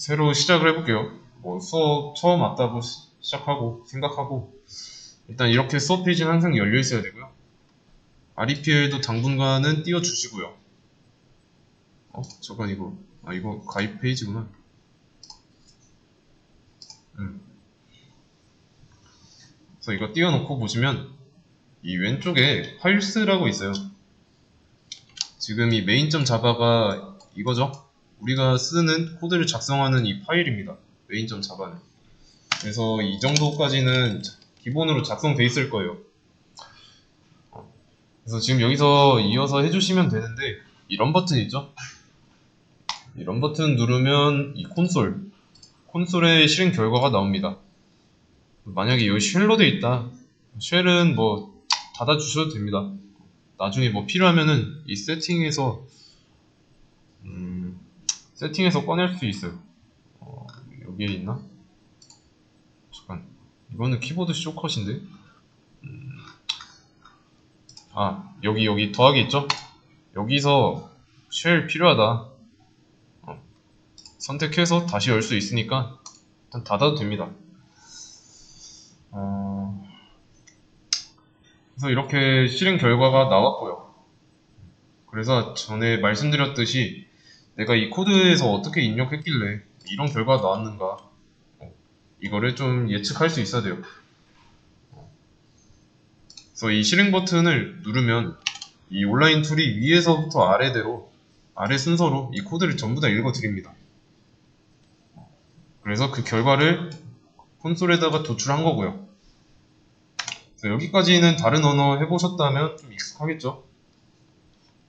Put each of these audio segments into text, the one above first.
새로 시작을 해볼게요. 뭐 수업 처음 왔다고 시작하고 생각하고 일단 이렇게 수업 페이지는 항상 열려 있어야 되고요. REPL도 당분간은 띄워주시고요. 잠깐 이거 가입 페이지구나. 그래서 이거 띄워놓고 보시면 이 왼쪽에 파일스라고 있어요. 지금 이 main.java가 이거죠. 우리가 쓰는 코드를 작성하는 이 파일입니다. main.java는. 그래서 이 정도까지는 기본으로 작성돼 있을 거예요. 그래서 지금 여기서 이어서 해주시면 되는데 이런 버튼 있죠? 이런 버튼 누르면 이 콘솔에 실행 결과가 나옵니다. 만약에 여기 쉘로 돼 있다. 쉘은 뭐 닫아주셔도 됩니다. 나중에 뭐 필요하면은 이 세팅에서 꺼낼 수 있어요. 여기에 있나? 잠깐, 이거는 키보드 쇼컷인데? 여기 더하기 있죠? 여기서 쉘 필요하다 선택해서 다시 열 수 있으니까 일단 닫아도 됩니다. 그래서 이렇게 실행 결과가 나왔고요. 그래서 전에 말씀드렸듯이 내가 이 코드에서 어떻게 입력했길래 이런 결과가 나왔는가 이거를 좀 예측할 수 있어야 돼요. 그래서 이 실행 버튼을 누르면 이 온라인 툴이 위에서부터 아래 순서로 이 코드를 전부 다 읽어 드립니다. 그래서 그 결과를 콘솔에다가 도출한 거고요. 그래서 여기까지는 다른 언어 해보셨다면 좀 익숙하겠죠?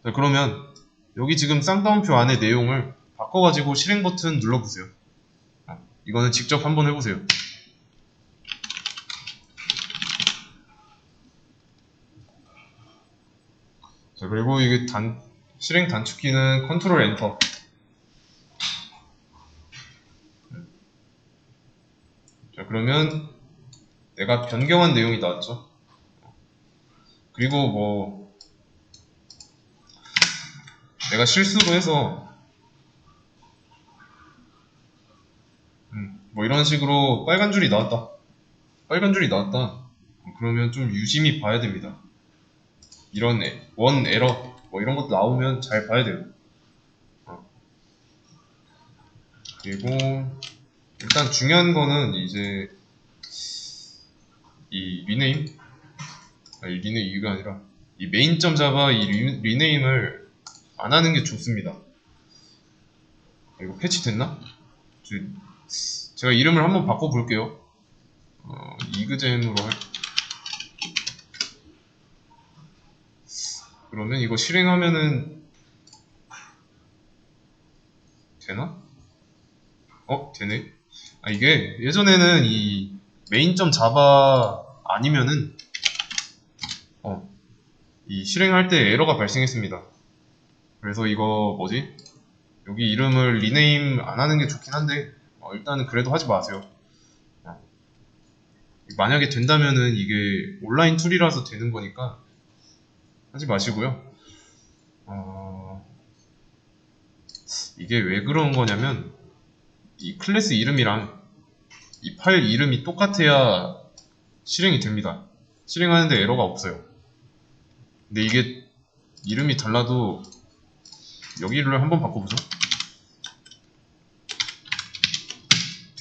자, 그러면 여기 지금 쌍따옴표 안에 내용을 바꿔가지고 실행 버튼 눌러보세요. 이거는 직접 한번 해보세요. 자, 그리고 이게 실행 단축키는 컨트롤 엔터. 자, 그러면 내가 변경한 내용이 나왔죠. 그리고 뭐 내가 실수로 해서 뭐 이런 식으로 빨간 줄이 나왔다. 그러면 좀 유심히 봐야 됩니다. 이런 원 에러 뭐 이런 것도 나오면 잘 봐야 돼요. 그리고 일단 중요한 거는 이제 이 리네임이 아니라 이 main.java 이 리네임을 안 하는 게 좋습니다. 이거 패치 됐나? 제가 이름을 한번 바꿔볼게요. 이그젠으로 그러면 이거 실행하면은 되나? 되네. 이게 예전에는 이 main.java 아니면은 이 실행할 때 에러가 발생했습니다. 그래서 이거 뭐지? 여기 이름을 리네임 안 하는 게 좋긴 한데 일단은 그래도 하지 마세요. 만약에 된다면은 이게 온라인 툴이라서 되는 거니까 하지 마시고요. 이게 왜 그런 거냐면 이 클래스 이름이랑 이 파일 이름이 똑같아야 실행이 됩니다. 실행하는데 에러가 없어요. 근데 이게 이름이 달라도 여기를 한번 바꿔보죠.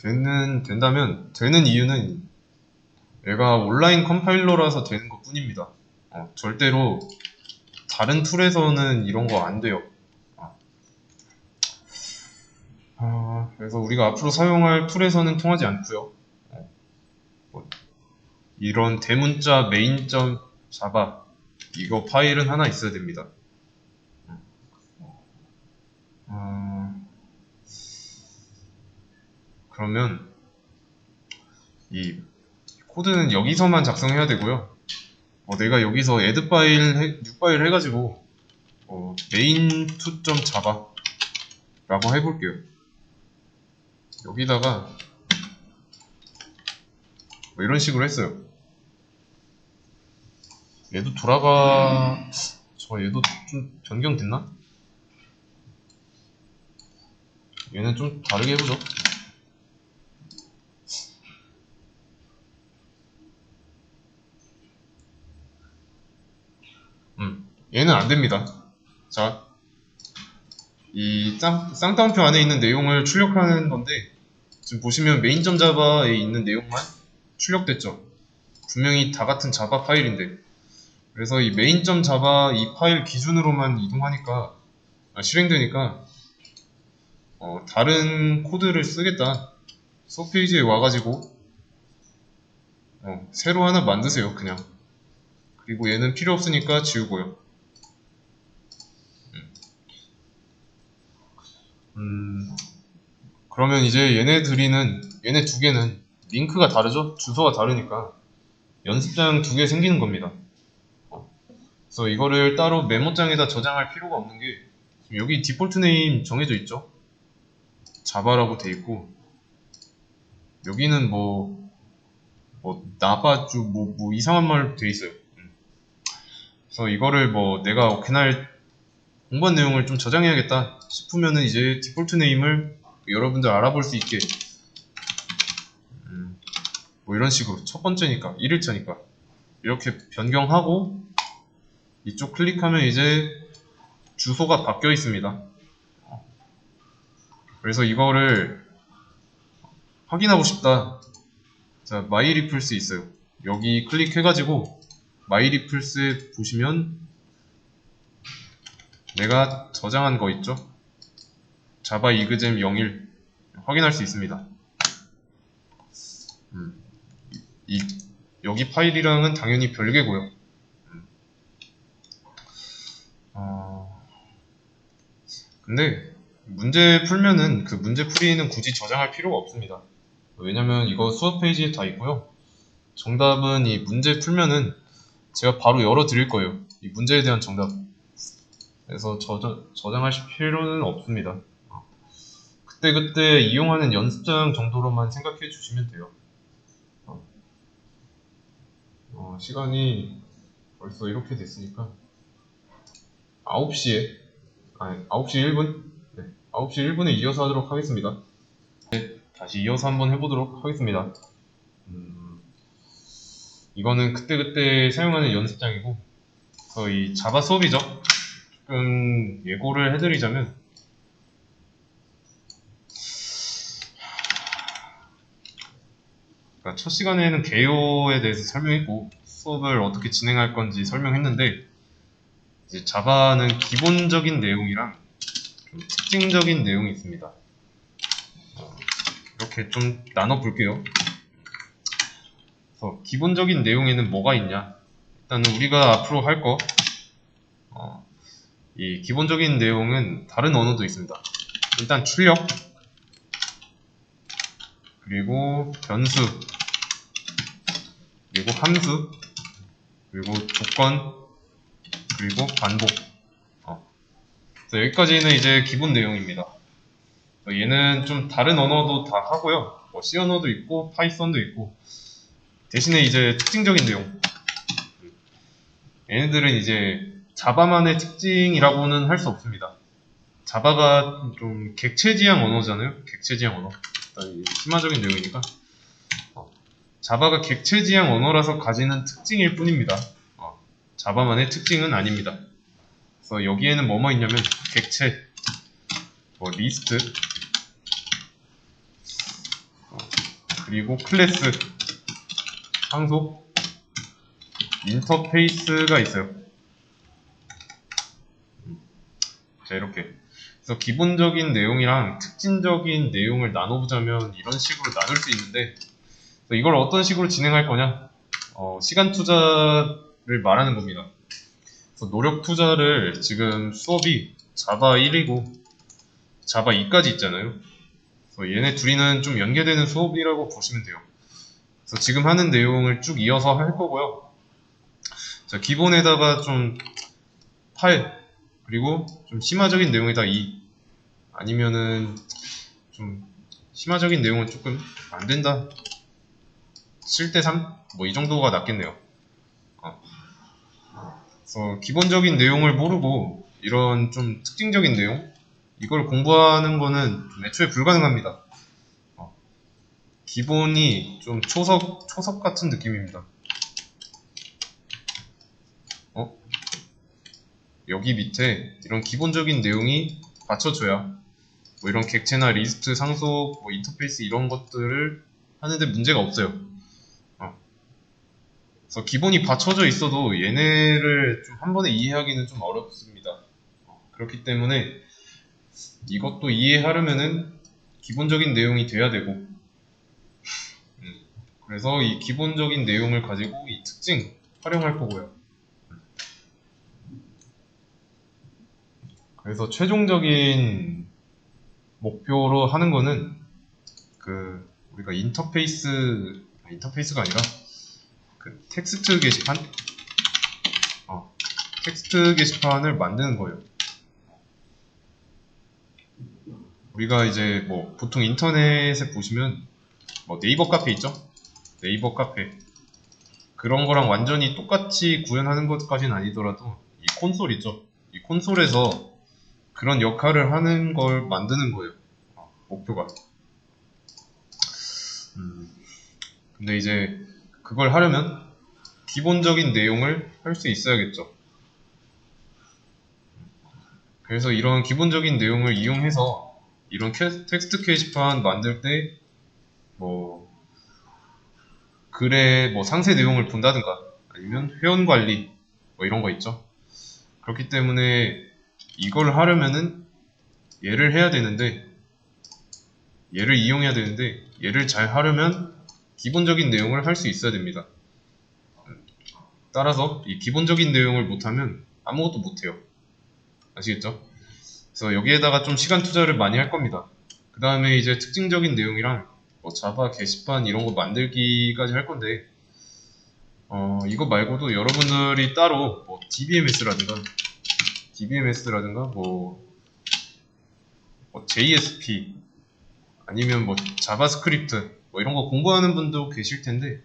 된다면 되는 이유는 얘가 온라인 컴파일러라서 되는 것 뿐입니다. 절대로 다른 툴에서는 이런 거 안 돼요. 그래서 우리가 앞으로 사용할 툴에서는 통하지 않고요. 이런 대문자 main.java 이거 파일은 하나 있어야 됩니다. 그러면 이 코드는 여기서만 작성해야 되고요. 내가 여기서 add 파일, new 파일 해가지고 main2.java 라고 해볼게요. 여기다가 뭐 이런 식으로 했어요. 얘도 얘도 좀 변경됐나? 얘는 좀 다르게 해보죠. 얘는 안 됩니다. 자, 이 쌍따옴표 안에 있는 내용을 출력하는 건데, 지금 보시면 메인.자바에 있는 내용만 출력됐죠. 분명히 다 같은 자바 파일인데, 그래서 이 main.java 이 파일 기준으로만 이동하니까, 실행되니까 다른 코드를 쓰겠다. 수업 페이지에 와가지고 새로 하나 만드세요. 그냥. 그리고 얘는 필요 없으니까 지우고요. 그러면 이제 얘네 두 개는 링크가 다르죠? 주소가 다르니까 연습장 두 개 생기는 겁니다. 그래서 이거를 따로 메모장에다 저장할 필요가 없는 게, 지금 여기 디폴트 네임 정해져 있죠? 자바라고 돼 있고, 여기는 나바주 이상한 말 돼 있어요. 그래서 이거를 내가 그날 공부한 내용을 좀 저장해야겠다 싶으면은 이제 디폴트 네임을 여러분들 알아볼 수 있게 이런 식으로 첫 번째니까 1일차니까 이렇게 변경하고, 이쪽 클릭하면 이제 주소가 바뀌어 있습니다. 그래서 이거를 확인하고 싶다. 자, 마이리플스 있어요. 여기 클릭해가지고 마이리플스에 보시면 내가 저장한 거 있죠? 자바 이그잼 01 확인할 수 있습니다. 여기 파일이랑은 당연히 별개고요. 근데 문제 풀면은 그 문제 풀이는 굳이 저장할 필요가 없습니다. 왜냐면 이거 수업 페이지에 다 있고요. 정답은 이 문제 풀면은 제가 바로 열어 드릴 거예요. 이 문제에 대한 정답. 그래서 저장하실 필요는 없습니다. 그때 이용하는 연습장 정도로만 생각해 주시면 돼요. 시간이 벌써 이렇게 됐으니까 9시에 9시 1분? 네, 9시 1분에 이어서 하도록 하겠습니다. 네, 다시 이어서 한번 해보도록 하겠습니다. 이거는 그때 사용하는 연습장이고, 이 자바 수업이죠. 조금 예고를 해드리자면, 그러니까 첫 시간에는 개요에 대해서 설명했고, 수업을 어떻게 진행할 건지 설명했는데, 이제 자바는 기본적인 내용이랑 좀 특징적인 내용이 있습니다. 이렇게 좀 나눠볼게요. 그래서 기본적인 내용에는 뭐가 있냐? 일단은 우리가 앞으로 할 거, 이 기본적인 내용은 다른 언어도 있습니다. 일단 출력, 그리고 변수, 그리고 함수, 그리고 조건, 그리고 반복. 그래서 여기까지는 이제 기본 내용입니다. 얘는 좀 다른 언어도 다 하고요. C 언어도 있고 파이썬도 있고, 대신에 이제 특징적인 내용, 얘네들은 이제 자바만의 특징이라고는 할 수 없습니다. 자바가 좀 객체지향 언어잖아요. 객체지향 언어. 심화적인 내용이니까. 자바가 객체지향 언어라서 가지는 특징일 뿐입니다. 자바만의 특징은 아닙니다. 그래서 여기에는 뭐뭐 있냐면 객체, 리스트, 그리고 클래스, 상속, 인터페이스가 있어요. 자, 이렇게. 그래서 기본적인 내용이랑 특징적인 내용을 나눠보자면 이런 식으로 나눌 수 있는데, 이걸 어떤 식으로 진행할 거냐? 시간 투자를 말하는 겁니다. 그래서 노력 투자를 지금 수업이 자바 1이고 자바 2까지 있잖아요. 그래서 얘네 둘이는 좀 연계되는 수업이라고 보시면 돼요. 그래서 지금 하는 내용을 쭉 이어서 할 거고요. 자, 기본에다가 좀 8, 그리고 좀 심화적인 내용에다 2, 아니면은 좀 심화적인 내용은 조금 안 된다. 7대 3? 이 정도가 낫겠네요. 그래서 기본적인 내용을 모르고 이런 좀 특징적인 내용, 이걸 공부하는 거는 애초에 불가능합니다. 기본이 좀 초석 같은 느낌입니다. 여기 밑에 이런 기본적인 내용이 받쳐줘야 뭐 이런 객체나 리스트, 상속, 뭐 인터페이스 이런 것들을 하는데 문제가 없어요. 그래서 기본이 받쳐져 있어도 얘네를 좀 한 번에 이해하기는 좀 어렵습니다. 그렇기 때문에 이것도 이해하려면은 기본적인 내용이 돼야 되고, 그래서 이 기본적인 내용을 가지고 이 특징 활용할 거고요. 그래서 최종적인 목표로 하는 거는 우리가 인터페이스가 아니라 텍스트 게시판? 텍스트 게시판을 만드는 거예요. 우리가 이제 뭐 보통 인터넷에 보시면 뭐 네이버 카페 있죠? 네이버 카페 그런 거랑 완전히 똑같이 구현하는 것까지는 아니더라도 이 콘솔 있죠? 이 콘솔에서 그런 역할을 하는 걸 만드는 거예요. 목표가. 근데 이제 그걸 하려면 기본적인 내용을 할 수 있어야겠죠. 그래서 이런 기본적인 내용을 이용해서 이런 텍스트 게시판 만들 때 뭐 글의 뭐 상세 내용을 본다든가 아니면 회원 관리 뭐 이런 거 있죠. 그렇기 때문에 이걸 하려면은 얘를 이용해야 되는데 얘를 잘 하려면 기본적인 내용을 할 수 있어야 됩니다. 따라서 이 기본적인 내용을 못하면 아무것도 못해요. 아시겠죠? 그래서 여기에다가 좀 시간 투자를 많이 할 겁니다. 그 다음에 이제 특징적인 내용이랑 뭐 자바 게시판 이런 거 만들기까지 할 건데 이거 말고도 여러분들이 따로 뭐 DBMS라든가 뭐 JSP 아니면 뭐 자바스크립트 뭐 이런 거 공부하는 분도 계실 텐데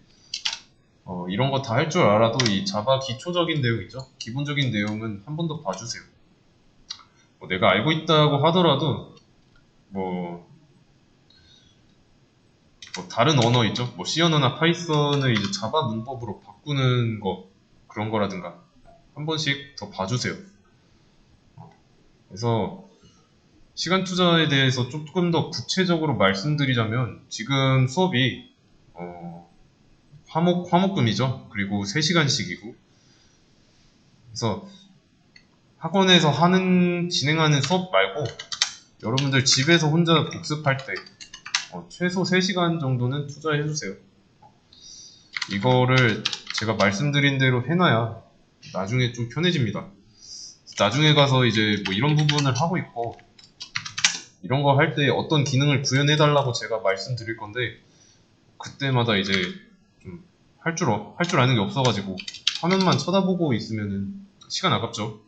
이런 거 다 할 줄 알아도 이 자바 기초적인 내용 있죠? 기본적인 내용은 한 번 더 봐주세요. 뭐 내가 알고 있다고 하더라도 뭐 다른 언어 있죠? 뭐 C 언어나 파이썬을 이제 자바 문법으로 바꾸는 거 그런 거라든가 한 번씩 더 봐주세요. 그래서 시간 투자에 대해서 조금 더 구체적으로 말씀드리자면 지금 수업이 화목금이죠. 그리고 3시간씩이고 그래서 학원에서 진행하는 수업 말고 여러분들 집에서 혼자 복습할 때 최소 3시간 정도는 투자해주세요. 이거를 제가 말씀드린 대로 해놔야 나중에 좀 편해집니다. 나중에 가서 이제 뭐 이런 부분을 하고 있고 이런 거 할 때 어떤 기능을 구현해달라고 제가 말씀드릴 건데 그때마다 이제 좀 할 줄 아는 게 없어가지고 화면만 쳐다보고 있으면은 시간 아깝죠.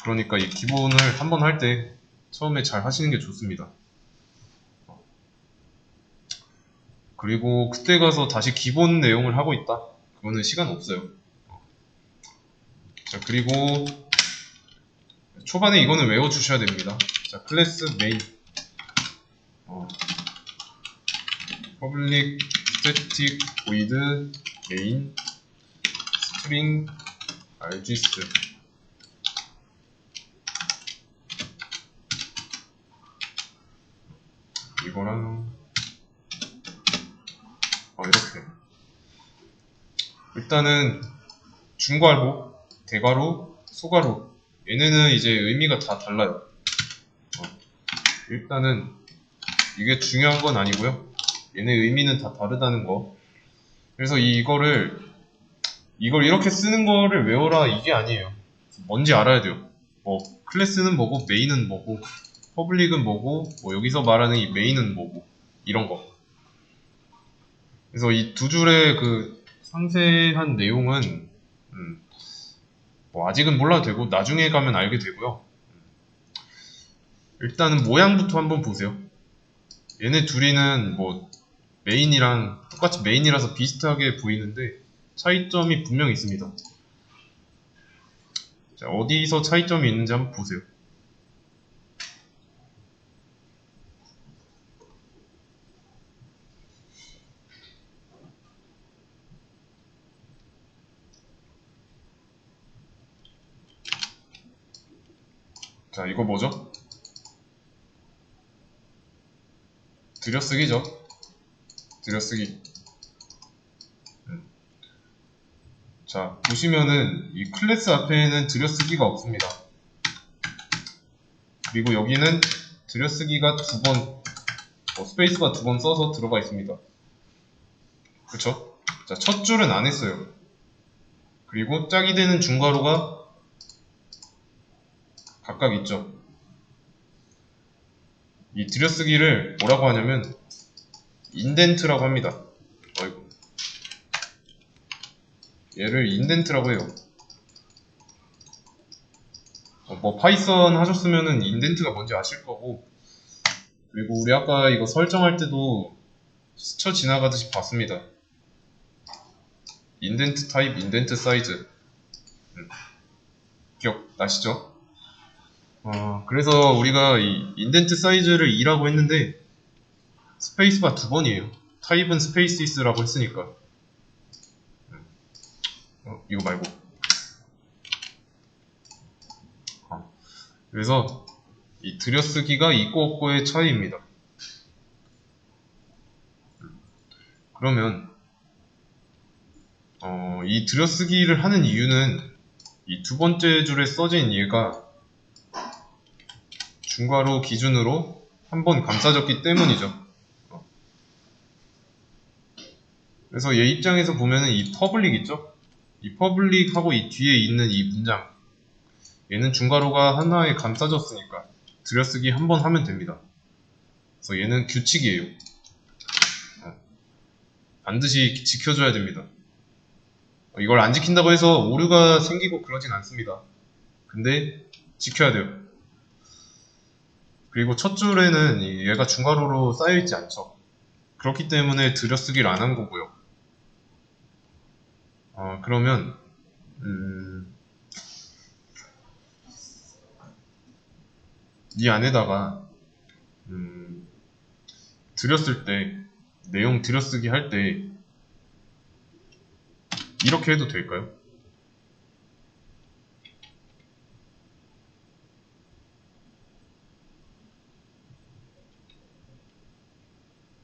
그러니까 이 기본을 한번 할 때 처음에 잘 하시는 게 좋습니다. 그리고 그때 가서 다시 기본 내용을 하고 있다. 그거는 시간 없어요. 자, 그리고 초반에 이거는 외워주셔야 됩니다. 자, 클래스 메인 public static void main string args 이거랑 이렇게 일단은 중괄호, 대괄호, 소괄호 얘네는 이제 의미가 다 달라요. 일단은 이게 중요한 건 아니고요. 얘네 의미는 다 다르다는 거. 그래서 이걸 이렇게 쓰는 거를 외워라 이게 아니에요. 뭔지 알아야 돼요. 뭐 클래스는 뭐고 메인은 뭐고 퍼블릭은 뭐고 뭐 여기서 말하는 이 메인은 뭐고 이런 거. 그래서 이 두 줄의 그 상세한 내용은 뭐 아직은 몰라도 되고 나중에 가면 알게 되고요. 일단은 모양부터 한번 보세요. 얘네 둘이는 뭐 메인이랑 똑같이 메인이라서 비슷하게 보이는데 차이점이 분명히 있습니다. 자, 어디서 차이점이 있는지 한번 보세요. 자, 이거 뭐죠? 들여쓰기죠. 들여쓰기. 자, 보시면은 이 클래스 앞에는 들여쓰기가 없습니다. 그리고 여기는 들여쓰기가 두 번, 스페이스바 두 번 써서 들어가 있습니다. 그쵸? 자, 첫 줄은 안 했어요. 그리고 짝이 되는 중괄호가 각각 있죠. 이 들여쓰기를 뭐라고 하냐면 인덴트라고 합니다. 어이구. 얘를 인덴트라고 해요. 뭐 파이썬 하셨으면은 인덴트가 뭔지 아실 거고, 그리고 우리 아까 이거 설정할 때도 스쳐 지나가듯이 봤습니다. 인덴트 타입, 인덴트 사이즈. 기억나시죠? 그래서 우리가 이 인덴트 사이즈를 2라고 했는데 스페이스바 두 번이에요. 타입은 스페이시스라고 했으니까. 이거 말고. 그래서 이 들여쓰기가 있고 없고의 차이입니다. 그러면 이 들여쓰기를 하는 이유는 이 두 번째 줄에 써진 얘가 중괄호 기준으로 한 번 감싸졌기 때문이죠. 그래서 얘 입장에서 보면은 이 퍼블릭 있죠? 이 퍼블릭하고 이 뒤에 있는 이 문장, 얘는 중괄호가 하나에 감싸졌으니까 들여쓰기 한 번 하면 됩니다. 그래서 얘는 규칙이에요. 반드시 지켜줘야 됩니다. 이걸 안 지킨다고 해서 오류가 생기고 그러진 않습니다. 근데 지켜야 돼요. 그리고 첫 줄에는 얘가 중괄호로 쌓여있지 않죠. 그렇기 때문에 들여쓰기를 안 한 거고요. 그러면 이 안에다가 들였을 때, 내용 들여쓰기 할 때 이렇게 해도 될까요?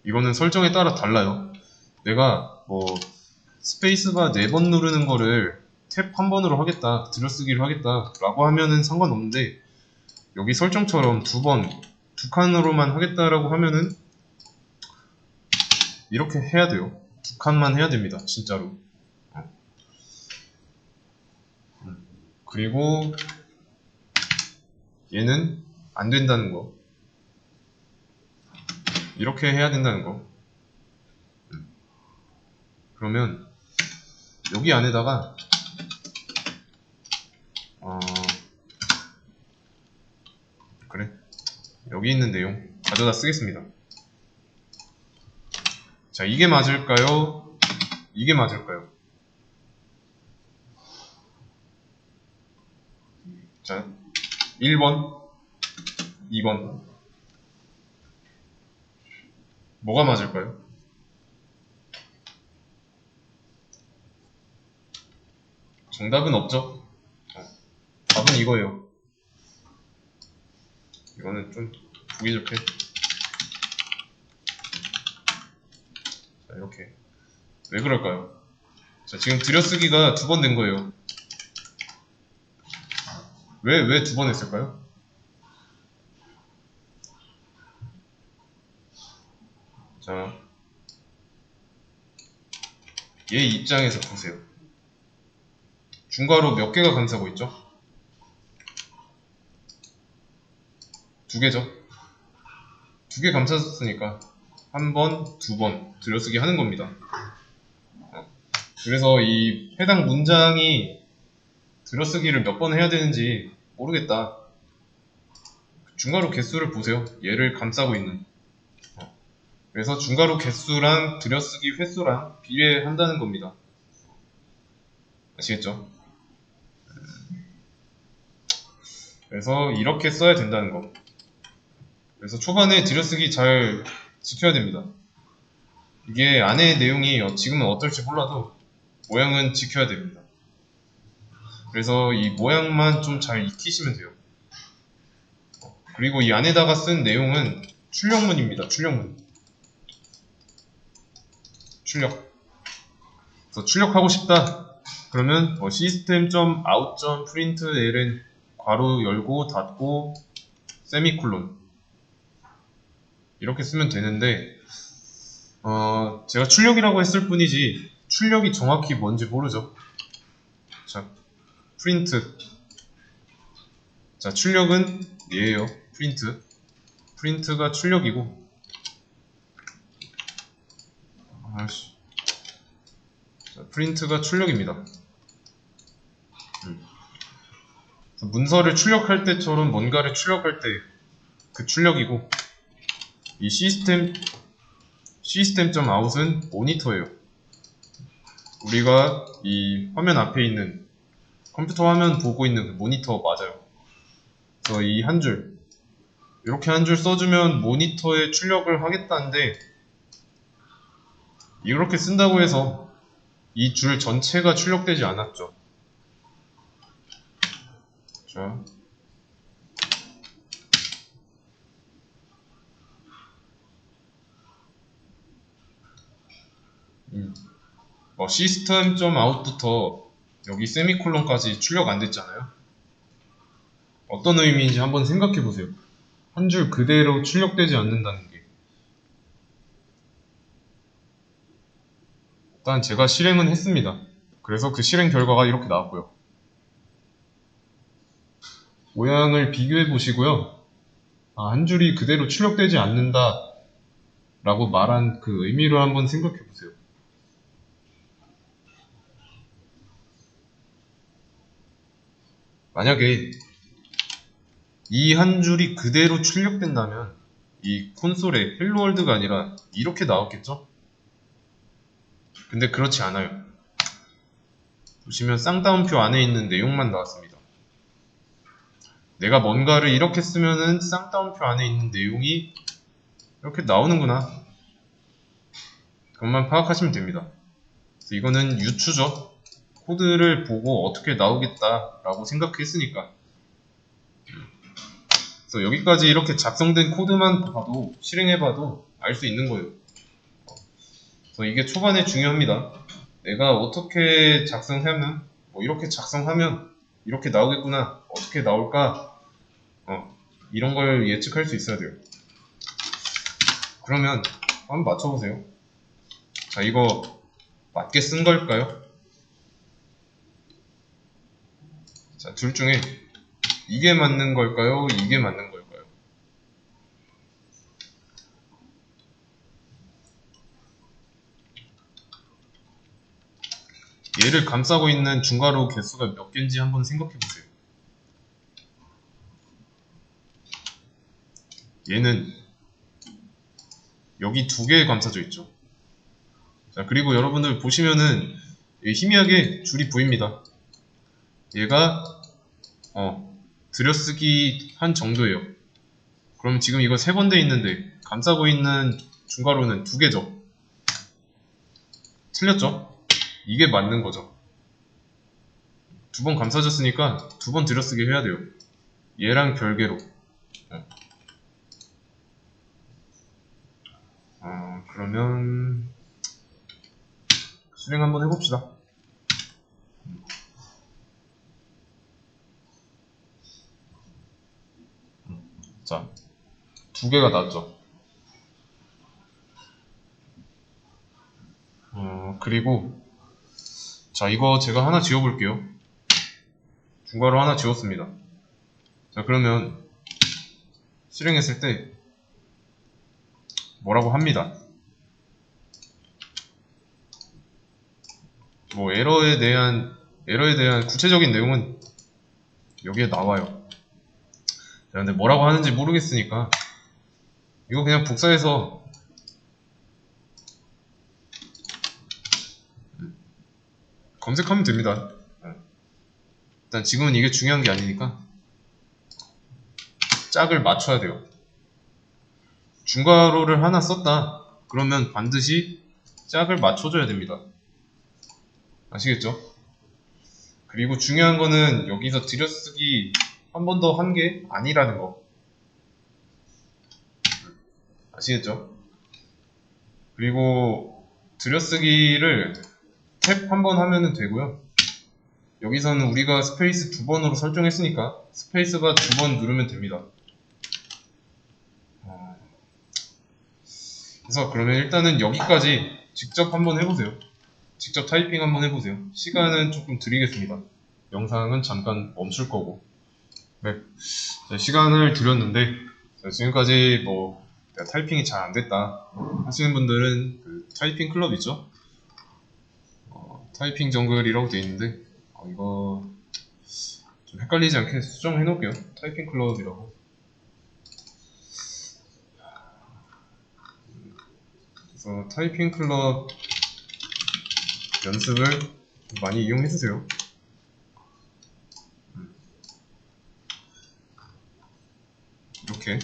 이거는 설정에 따라 달라요. 내가 뭐 스페이스바 4번 누르는 거를 탭 한 번으로 하겠다, 들여쓰기를 하겠다 라고 하면은 상관없는데, 여기 설정처럼 두 칸으로만 하겠다라고 하면은 이렇게 해야 돼요. 두 칸만 해야 됩니다. 진짜로. 그리고 얘는 안 된다는 거. 이렇게 해야 된다는 거. 그러면 여기 안에다가 그래, 여기 있는 내용 가져다 쓰겠습니다. 자, 이게 맞을까요? 이게 맞을까요? 자, 1번, 2번. 뭐가 맞을까요? 정답은 없죠? 답은 이거예요. 이거는 좀 보기 좋게. 자, 이렇게. 왜 그럴까요? 자, 지금 들여쓰기가 두 번 된 거예요. 왜 두 번 했을까요? 자, 얘 입장에서 보세요. 중괄호 몇 개가 감싸고 있죠? 두 개죠? 두 개 감쌌으니까 한 번, 두 번 들여쓰기 하는 겁니다. 그래서 이 해당 문장이 들여쓰기를 몇 번 해야 되는지 모르겠다. 중괄호 개수를 보세요. 얘를 감싸고 있는. 그래서 중괄호 개수랑 들여쓰기 횟수랑 비례한다는 겁니다. 아시겠죠? 그래서 이렇게 써야 된다는 거. 그래서 초반에 들여쓰기 잘 지켜야 됩니다. 이게 안에 내용이 지금은 어떨지 몰라도 모양은 지켜야 됩니다. 그래서 이 모양만 좀 잘 익히시면 돼요. 그리고 이 안에다가 쓴 내용은 출력문입니다. 출력문. 출력. 그래서 출력하고 싶다. 그러면 system.out.println 괄호 열고 닫고 세미콜론 이렇게 쓰면 되는데 제가 출력이라고 했을 뿐이지 출력이 정확히 뭔지 모르죠. 자, 프린트. 자, 출력은 얘예요. 프린트. 프린트가 출력이고 자, 프린트가 출력입니다. 문서를 출력할 때처럼 뭔가를 출력할 때 그 출력이고 이 system.out은 모니터예요. 우리가 이 화면 앞에 있는 컴퓨터 화면 보고 있는 그 모니터 맞아요. 그래서 이 한 줄 이렇게 한 줄 써주면 모니터에 출력을 하겠다는데 이렇게 쓴다고 해서 이 줄 전체가 출력되지 않았죠. 자, system.out부터 여기 세미콜론까지 출력 안 됐잖아요. 어떤 의미인지 한번 생각해 보세요. 한 줄 그대로 출력되지 않는다는 게. 일단 제가 실행은 했습니다. 그래서 그 실행 결과가 이렇게 나왔고요. 모양을 비교해 보시고요. 한 줄이 그대로 출력되지 않는다 라고 말한 그 의미를 한번 생각해 보세요. 만약에 이 한 줄이 그대로 출력된다면 이 콘솔에 헬로월드가 아니라 이렇게 나왔겠죠? 근데 그렇지 않아요. 보시면 쌍따옴표 안에 있는 내용만 나왔습니다. 내가 뭔가를 이렇게 쓰면은 쌍따옴표 안에 있는 내용이 이렇게 나오는구나. 그것만 파악하시면 됩니다. 그래서 이거는 유추죠. 코드를 보고 어떻게 나오겠다라고 생각했으니까. 그래서 여기까지 이렇게 작성된 코드만 봐도 실행해봐도 알 수 있는 거예요. 그래서 이게 초반에 중요합니다. 내가 어떻게 작성하면 이렇게 작성하면 이렇게 나오겠구나. 어떻게 나올까? 이런 걸 예측할 수 있어야 돼요. 그러면 한번 맞춰보세요. 자, 이거 맞게 쓴 걸까요? 자, 둘 중에 이게 맞는 걸까요? 이게 맞는 걸까요? 얘를 감싸고 있는 중괄호 개수가 몇 개인지 한번 생각해 보세요. 얘는 여기 두 개 감싸져 있죠. 자, 그리고 여러분들 보시면은 희미하게 줄이 보입니다. 얘가 들여쓰기 한 정도예요. 그럼 지금 이거 세 번 돼 있는데 감싸고 있는 중괄호는 두 개죠. 틀렸죠? 이게 맞는 거죠. 두 번 감싸졌으니까 두 번 들여쓰기 해야 돼요. 얘랑 별개로. 그러면 실행 한번 해봅시다. 자, 두 개가 나왔죠. 그리고 자, 이거 제가 하나 지워볼게요. 중괄호 하나 지웠습니다. 자, 그러면 실행했을 때 뭐라고 합니다. 에러에 대한 구체적인 내용은 여기에 나와요. 자, 근데 뭐라고 하는지 모르겠으니까 이거 그냥 복사해서 검색하면 됩니다. 일단 지금은 이게 중요한 게 아니니까 짝을 맞춰야 돼요. 중괄호를 하나 썼다. 그러면 반드시 짝을 맞춰줘야 됩니다. 아시겠죠? 그리고 중요한 거는 여기서 들여쓰기 한 번 더 한 게 아니라는 거. 아시겠죠? 그리고 들여쓰기를 탭 한 번 하면 되고요. 여기서는 우리가 스페이스 2번으로 설정했으니까 스페이스바 2번 누르면 됩니다. 그래서 그러면 일단은 여기까지 직접 한번 해보세요. 직접 타이핑 한번 해보세요. 시간은 조금 드리겠습니다. 영상은 잠깐 멈출 거고. 네, 시간을 드렸는데 지금까지 뭐 내가 타이핑이 잘 안됐다 하시는 분들은 그 타이핑 클럽 있죠? 타이핑 정글이라고 되어 있는데 이거 좀 헷갈리지 않게 수정해 놓을게요. 타이핑 클럽이라고. 그래서 타이핑 클럽 연습을 많이 이용해 주세요. 이렇게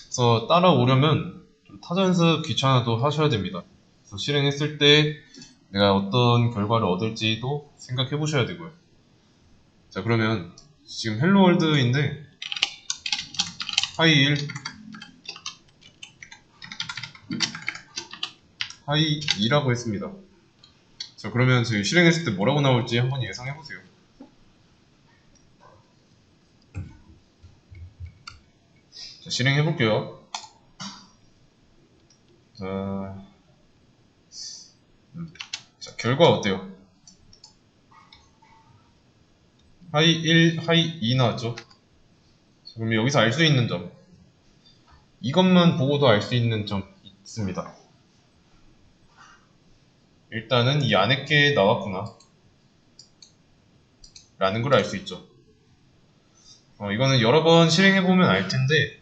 그래서 따라오려면 좀 타자 연습 귀찮아도 하셔야 됩니다. 그래서 실행했을 때 내가 어떤 결과를 얻을지도 생각해 보셔야 되고요. 자, 그러면 지금 헬로 월드인데 하이 1, 하이 2라고 했습니다. 자, 그러면 저희 실행했을 때 뭐라고 나올지 한번 예상해 보세요. 자, 실행해 볼게요. 자, 결과 어때요? 하이 1, 하이 2 나왔죠? 자, 그럼 여기서 알 수 있는 점, 이것만 보고도 알 수 있는 점 있습니다. 일단은 이 안에 게 나왔구나 라는 걸 알 수 있죠. 이거는 여러 번 실행해보면 알 텐데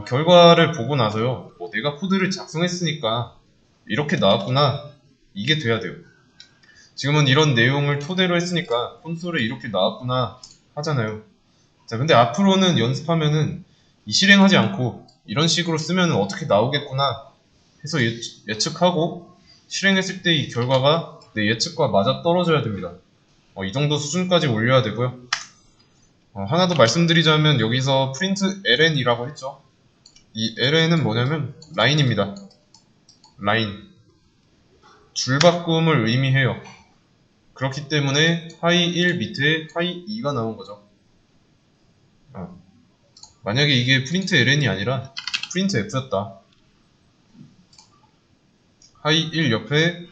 결과를 보고 나서요, 내가 코드를 작성했으니까 이렇게 나왔구나, 이게 돼야 돼요. 지금은 이런 내용을 토대로 했으니까 콘솔에 이렇게 나왔구나 하잖아요. 자, 근데 앞으로는 연습하면은 이 실행하지 않고 이런 식으로 쓰면 어떻게 나오겠구나 해서 예측하고 실행했을 때 이 결과가 내 예측과 맞아 떨어져야 됩니다. 이 정도 수준까지 올려야 되고요. 하나 더 말씀드리자면 여기서 print ln이라고 했죠. 이 ln은 뭐냐면 라인입니다. 라인, 줄바꿈을 의미해요. 그렇기 때문에 하이 1 밑에 하이 2가 나온 거죠. 만약에 이게 print ln이 아니라 print f였다. 하이 1 옆에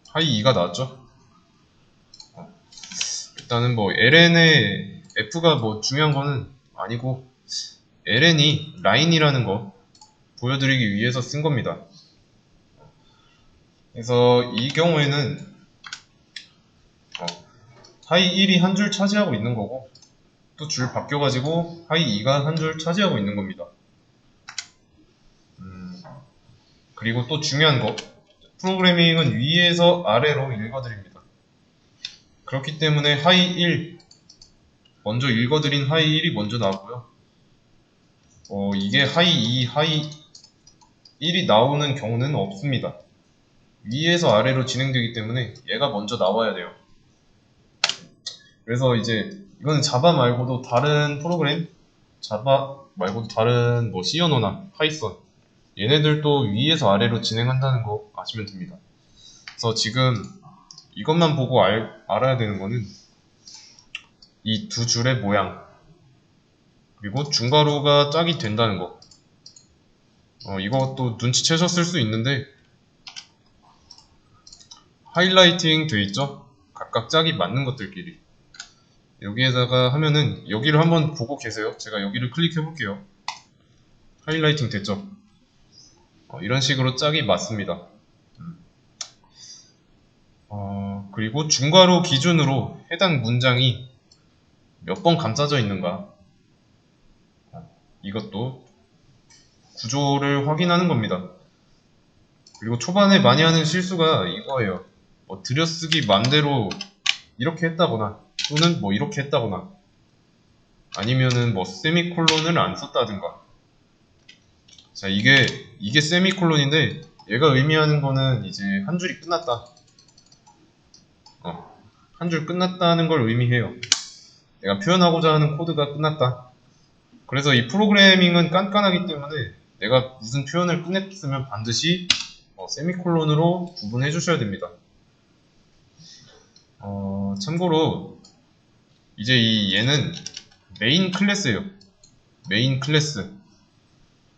하이 2가 나왔죠. 일단은 뭐 ln의 f가 뭐 중요한 거는 아니고 ln이 라인이라는 거 보여드리기 위해서 쓴 겁니다. 그래서 이 경우에는 하이 1이 한 줄 차지하고 있는 거고 또 줄 바뀌어가지고 하이 2가 한 줄 차지하고 있는 겁니다. 그리고 또 중요한 거, 프로그래밍은 위에서 아래로 읽어드립니다. 그렇기 때문에 하이 1 먼저 읽어드린 하이 1이 먼저 나오고요. 이게 하이 2, 하이 1이 나오는 경우는 없습니다. 위에서 아래로 진행되기 때문에 얘가 먼저 나와야 돼요. 그래서 이제 이거는 자바 말고도 다른 프로그램, 자바 말고도 다른 뭐 C 언어나 파이썬, 얘네들도 위에서 아래로 진행한다는 거 아시면 됩니다. 그래서 지금 이것만 보고 알아야 되는 거는 이 두 줄의 모양, 그리고 중괄호가 짝이 된다는 거. 이것도 눈치채셨을 수 있는데 하이라이팅 돼 있죠? 각각 짝이 맞는 것들끼리. 여기에다가 하면은 여기를 한번 보고 계세요. 제가 여기를 클릭해 볼게요. 하이라이팅 됐죠? 이런 식으로 짝이 맞습니다. 그리고 중괄호 기준으로 해당 문장이 몇 번 감싸져 있는가, 이것도 구조를 확인하는 겁니다. 그리고 초반에 많이 하는 실수가 이거예요. 들여쓰기 맘대로 이렇게 했다거나 또는 뭐 이렇게 했다거나 아니면은 뭐 세미콜론을 안 썼다든가. 자, 이게 세미콜론인데 얘가 의미하는 거는 이제 한 줄이 끝났다. 한 줄 끝났다는 걸 의미해요. 내가 표현하고자 하는 코드가 끝났다. 그래서 이 프로그래밍은 깐깐하기 때문에 내가 무슨 표현을 꺼냈으면 반드시 세미콜론으로 구분해 주셔야 됩니다. 참고로 이제 얘는 메인 클래스예요. 메인 클래스.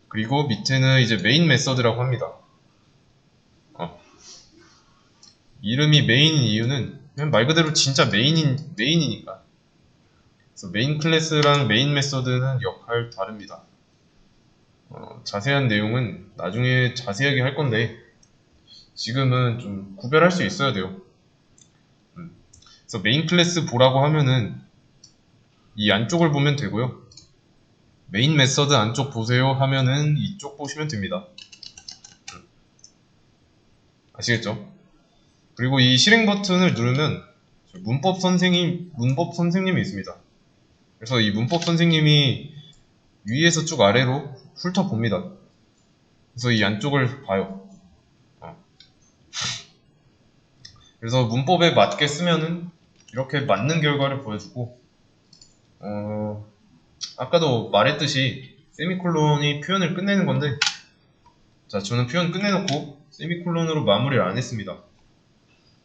그리고 밑에는 이제 메인 메서드라고 합니다. 이름이 메인인 이유는 그냥 말 그대로 진짜 메인이니까. 그래서 메인 클래스랑 메인 메서드는 역할 다릅니다. 자세한 내용은 나중에 자세하게 할 건데 지금은 좀 구별할 수 있어야 돼요. 그래서 메인 클래스 보라고 하면은 이 안쪽을 보면 되고요. 메인 메서드 안쪽 보세요 하면은 이쪽 보시면 됩니다. 아시겠죠? 그리고 이 실행 버튼을 누르면 문법 선생님이 있습니다. 그래서 이 문법 선생님이 위에서 쭉 아래로 훑어봅니다. 그래서 이 안쪽을 봐요. 그래서 문법에 맞게 쓰면은 이렇게 맞는 결과를 보여주고, 아까도 말했듯이 세미콜론이 표현을 끝내는 건데, 자, 저는 표현 끝내놓고 세미콜론으로 마무리를 안 했습니다.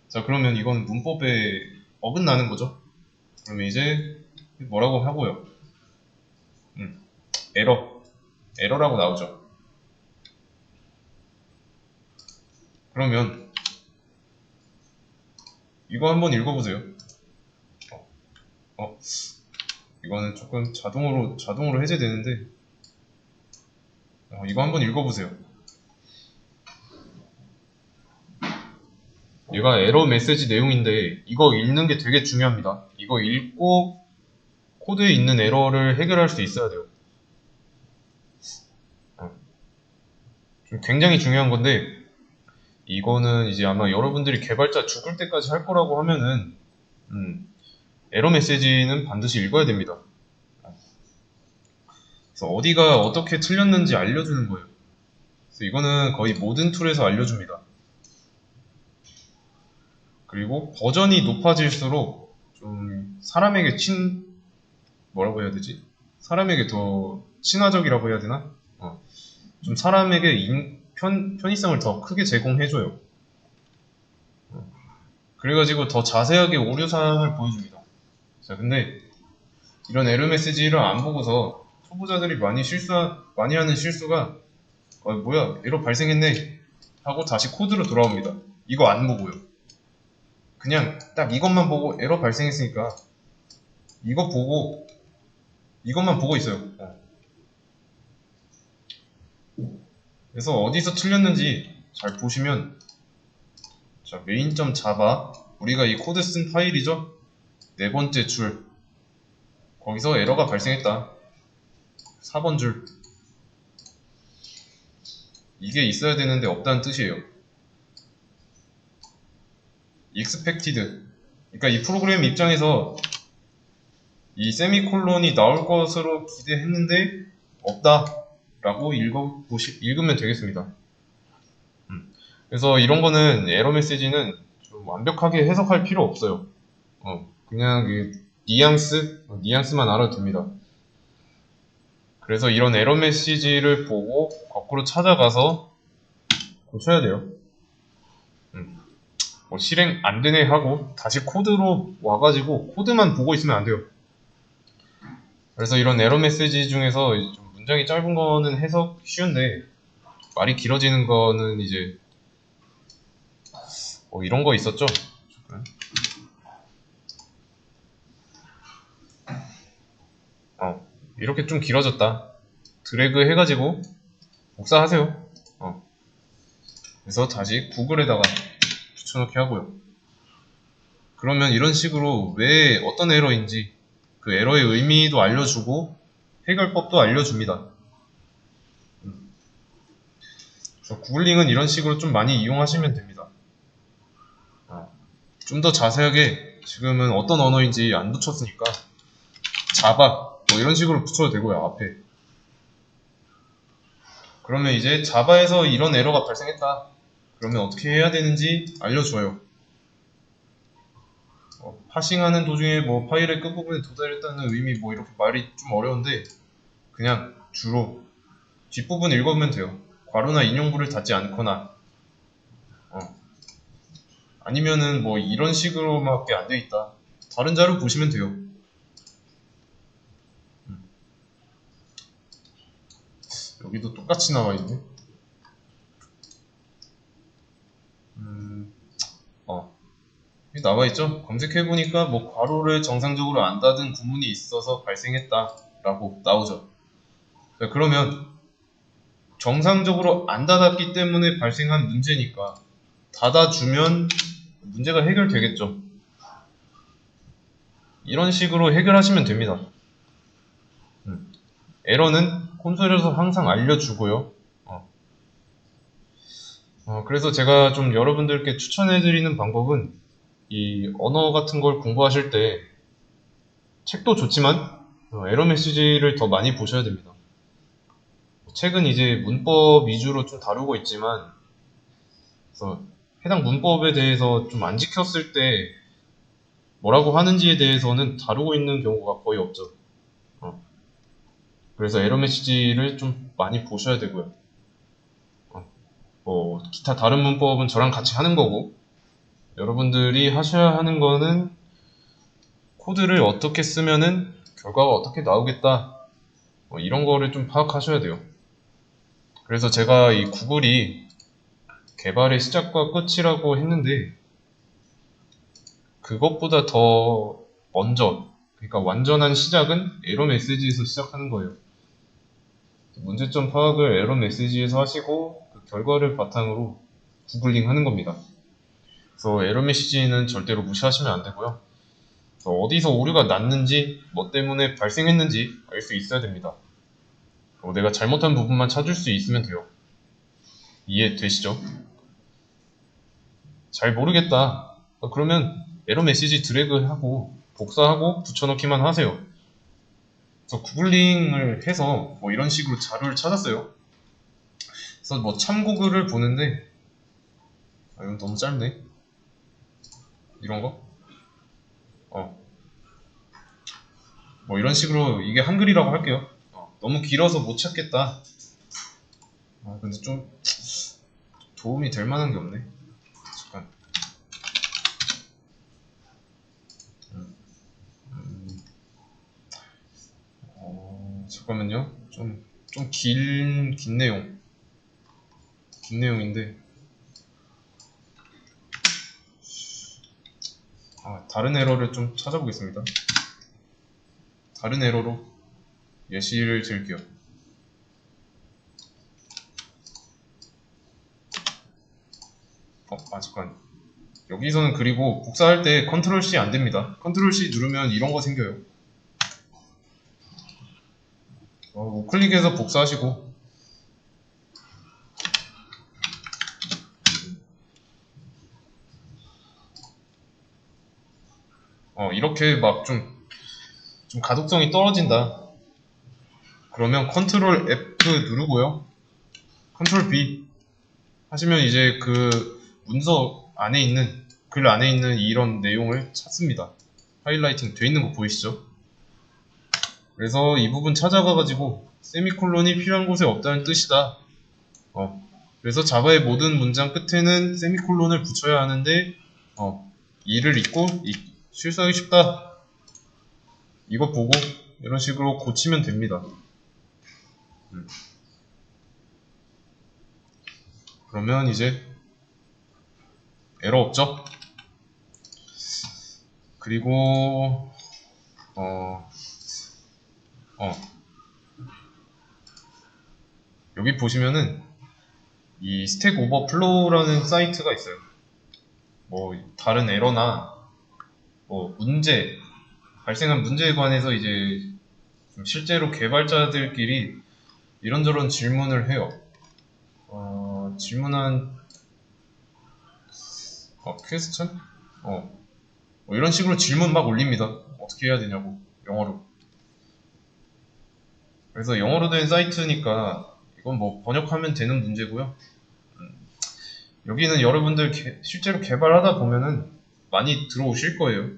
자, 그러면 이건 문법에 어긋나는 거죠. 그러면 이제 뭐라고 하고요. 에러라고 나오죠. 그러면 이거 한번 읽어보세요. 이거는 조금 자동으로 해제되는데, 이거 한번 읽어보세요. 얘가 에러 메시지 내용인데 이거 읽는 게 되게 중요합니다. 이거 읽고 코드에 있는 에러를 해결할 수 있어야 돼요. 좀 굉장히 중요한 건데 이거는 이제 아마 여러분들이 개발자 죽을 때까지 할 거라고 하면은 에러 메시지는 반드시 읽어야 됩니다. 그래서 어디가 어떻게 틀렸는지 알려주는 거예요. 그래서 이거는 거의 모든 툴에서 알려줍니다. 그리고 버전이 높아질수록 좀 사람에게 뭐라고 해야 되지? 사람에게 더 친화적이라고 해야 되나? 좀 사람에게 편의성을 더 크게 제공해줘요. 그래가지고 더 자세하게 오류사항을 보여줍니다. 자, 근데 이런 에러 메시지를 안 보고서 초보자들이 많이 하는 실수가 뭐야 에러 발생했네 하고 다시 코드로 돌아옵니다. 이거 안 보고요. 그냥 딱 이것만 보고 에러 발생했으니까 이것만 보고 있어요. 그래서 어디서 틀렸는지 잘 보시면, 자, main.java 우리가 이 코드 쓴 파일이죠. 네 번째 줄 거기서 에러가 발생했다. 4번 줄 이게 있어야 되는데 없다는 뜻이에요. expected, 그러니까 이 프로그램 입장에서 이 세미콜론이 나올 것으로 기대했는데 없다 라고 읽으면 되겠습니다. 그래서 이런 거는 에러 메시지는 좀 완벽하게 해석할 필요 없어요. 그냥 뉘앙스만 알아도 됩니다. 그래서 이런 에러 메시지를 보고 거꾸로 찾아가서 고쳐야 돼요. 실행 안 되네 하고 다시 코드로 와가지고 코드만 보고 있으면 안 돼요. 그래서 이런 에러 메시지 중에서 좀 문장이 짧은 거는 해석 쉬운데 말이 길어지는 거는 이제 이런 거 있었죠? 이렇게 좀 길어졌다. 드래그 해가지고 복사하세요. 그래서 다시 구글에다가 붙여넣기 하고요. 그러면 이런 식으로 왜 어떤 에러인지 그 에러의 의미도 알려주고 해결법도 알려줍니다. 그래서 구글링은 이런 식으로 좀 많이 이용하시면 됩니다. 좀 더 자세하게 지금은 어떤 언어인지 안 붙였으니까 자바 이런 식으로 붙여도 되고요. 앞에. 그러면 이제 자바에서 이런 에러가 발생했다. 그러면 어떻게 해야 되는지 알려줘요. 파싱하는 도중에 파일의 끝부분에 도달했다는 의미 이렇게 말이 좀 어려운데 그냥 주로 뒷부분 읽어보면 돼요. 괄호나 인용부를 닫지 않거나 아니면은 뭐 이런 식으로밖에 안 돼 있다. 다른 자료 보시면 돼요. 여기도 똑같이 나와 있네. 여기 나와 있죠? 검색해보니까 뭐 괄호를 정상적으로 안 닫은 구문이 있어서 발생했다 라고 나오죠. 자, 그러면 정상적으로 안 닫았기 때문에 발생한 문제니까 닫아주면 문제가 해결되겠죠. 이런 식으로 해결하시면 됩니다. 에러는 콘솔에서 항상 알려주고요. 그래서 제가 좀 여러분들께 추천해드리는 방법은 이 언어 같은 걸 공부하실 때 책도 좋지만 에러 메시지를 더 많이 보셔야 됩니다. 책은 이제 문법 위주로 좀 다루고 있지만 그래서 해당 문법에 대해서 좀 안 지켰을 때 뭐라고 하는지에 대해서는 다루고 있는 경우가 거의 없죠. 그래서 에러 메시지를 좀 많이 보셔야 되고요. 뭐 기타 다른 문법은 저랑 같이 하는 거고 여러분들이 하셔야 하는 거는 코드를 어떻게 쓰면은 결과가 어떻게 나오겠다 이런 거를 좀 파악하셔야 돼요. 그래서 제가 이 구글이 개발의 시작과 끝이라고 했는데 그것보다 더 먼저 그러니까 완전한 시작은 에러 메시지에서 시작하는 거예요. 문제점 파악을 에러 메시지에서 하시고 그 결과를 바탕으로 구글링 하는 겁니다. 그래서 에러 메시지는 절대로 무시하시면 안 되고요. 그래서 어디서 오류가 났는지 뭐 때문에 발생했는지 알 수 있어야 됩니다. 내가 잘못한 부분만 찾을 수 있으면 돼요. 이해되시죠? 잘 모르겠다. 그러면 에러 메시지 드래그하고 복사하고 붙여넣기만 하세요. 그래서 구글링을 해서 뭐 이런 식으로 자료를 찾았어요. 그래서 뭐 참고글을 보는데 이건 너무 짧네. 이런 거? 뭐 이런 식으로 이게 한글이라고 할게요. 너무 길어서 못 찾겠다. 근데 좀 도움이 될 만한 게 없네. 잠깐. 잠깐만요. 좀 긴 내용. 긴 내용인데. 다른 에러를 좀 찾아보겠습니다. 다른 에러로 예시를 들게요. 잠깐. 여기서는 그리고 복사할 때 컨트롤 C 안 됩니다. 컨트롤 C 누르면 이런 거 생겨요. 우클릭해서 복사하시고 이렇게 막 좀 가독성이 떨어진다. 그러면 컨트롤 F 누르고요. 컨트롤 B 하시면 이제 그 문서 안에 있는 글 안에 있는 이런 내용을 찾습니다. 하이라이팅 돼 있는 거 보이시죠? 그래서 이 부분 찾아가가지고 세미콜론이 필요한 곳에 없다는 뜻이다. 그래서 자바의 모든 문장 끝에는 세미콜론을 붙여야 하는데 이를 잊고 실수하기 쉽다. 이거 보고 이런 식으로 고치면 됩니다. 그러면 이제 에러 없죠? 그리고 여기 보시면은 이 스택 오버플로우라는 사이트가 있어요. 뭐 다른 에러나 뭐 발생한 문제에 관해서 이제 좀 실제로 개발자들끼리 이런저런 질문을 해요. 질문한 퀘스천? 뭐 이런 식으로 질문 막 올립니다. 어떻게 해야 되냐고 영어로. 그래서 영어로 된 사이트니까 이건 뭐 번역하면 되는 문제고요. 여기는 여러분들 실제로 개발하다 보면은 많이 들어오실 거예요.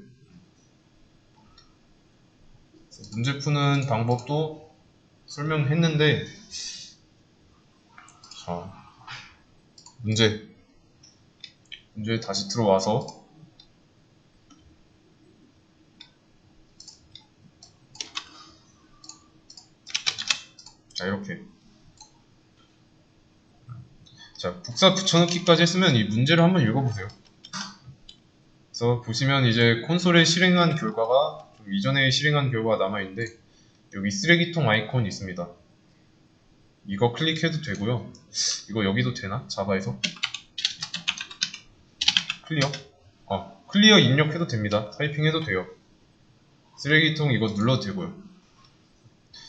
문제 푸는 방법도 설명했는데, 자, 문제에 다시 들어와서, 자, 이렇게. 자, 복사 붙여넣기까지 했으면 이 문제를 한번 읽어보세요. 그래서 보시면 이제 콘솔에 실행한 결과가 좀 이전에 실행한 결과가 남아있는데, 여기 쓰레기통 아이콘이 있습니다. 이거 클릭해도 되고요. 이거 여기도 되나? 자바에서? 클리어? 클리어 입력해도 됩니다. 타이핑해도 돼요. 쓰레기통 이거 눌러도 되고요.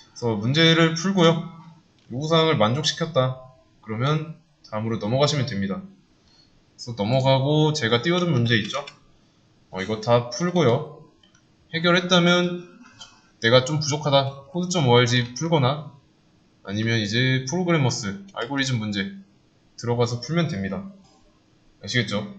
그래서 문제를 풀고요. 요구사항을 만족시켰다. 그러면 다음으로 넘어가시면 됩니다. 그래서 넘어가고 제가 띄워둔 문제 있죠? 이거 다 풀고요. 해결했다면 내가 좀 부족하다. 코드.org 풀거나 아니면 이제 프로그래머스 알고리즘 문제 들어가서 풀면 됩니다. 아시겠죠?